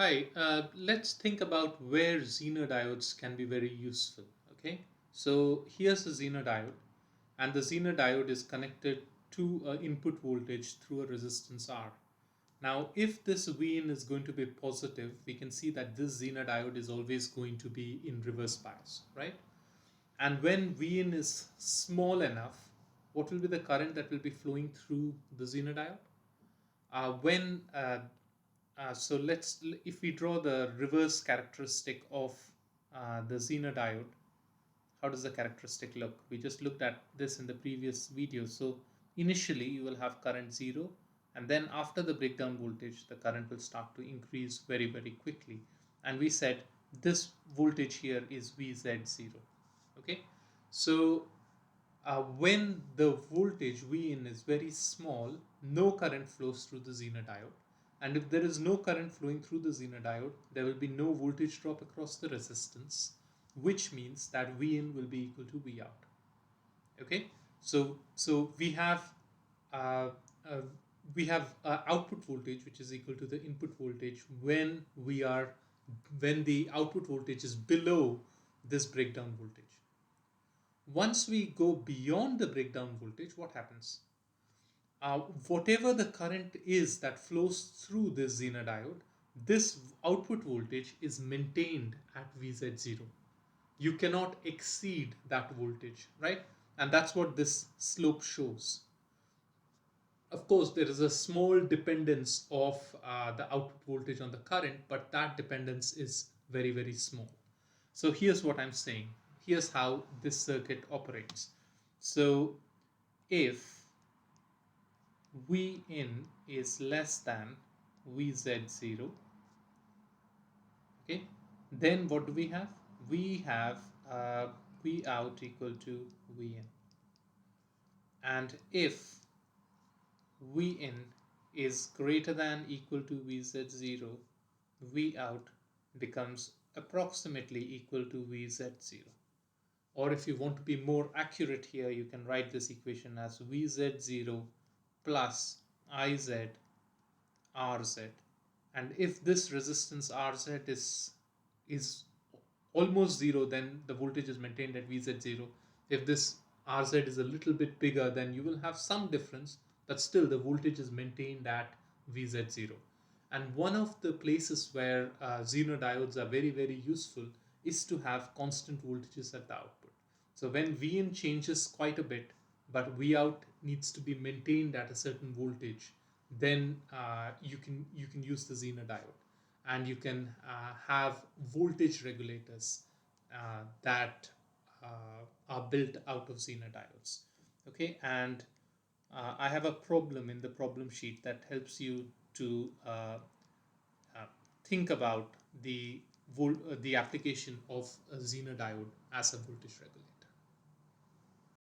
Hi, let's think about where Zener diodes can be very useful. Okay, so here's a Zener diode, and the Zener diode is connected to an input voltage through a resistance R. Now, if this Vin is going to be positive, we can see that this Zener diode is always going to be in reverse bias, right? And when Vin is small enough, what will be the current that will be flowing through the Zener diode? When so let's if we draw the reverse characteristic of the Zener diode, how does the characteristic look? We just looked at this in the previous video. So initially you will have current 0, and then after the breakdown voltage the current will start to increase very quickly, and we said this voltage here is VZ0. Okay, so when the voltage Vin is very small, no current flows through the Zener diode. And if there is no current flowing through the Zener diode, there will be no voltage drop across the resistance, which means that Vin will be equal to V out. Okay, so uh, uh, we have output voltage which is equal to the input voltage when the output voltage is below this breakdown voltage. Once we go beyond the breakdown voltage, what happens? Whatever the current is that flows through this Zener diode, this output voltage is maintained at VZ0. You cannot exceed that voltage, right? And that's what this slope shows. Of course, there is a small dependence of the output voltage on the current, but that dependence is very small. So here's what I'm saying. Here's how this circuit operates. So if V in is less than VZ0, okay, then what do we have? We have V out equal to V in. And if V in is greater than equal to VZ0, V out becomes approximately equal to VZ0. Or if you want to be more accurate here, you can write this equation as VZ0 plus IZ RZ. And if this resistance RZ is almost zero, then the voltage is maintained at VZ0. If this RZ is a little bit bigger, then you will have some difference, but still the voltage is maintained at VZ0. And one of the places where Zener diodes are very useful is to have constant voltages at the output. So when Vin changes quite a bit, but V out needs to be maintained at a certain voltage, then you can use the Zener diode, and you can have voltage regulators that are built out of Zener diodes. Okay, and I have a problem in the problem sheet that helps you to uh, think about the application of a Zener diode as a voltage regulator.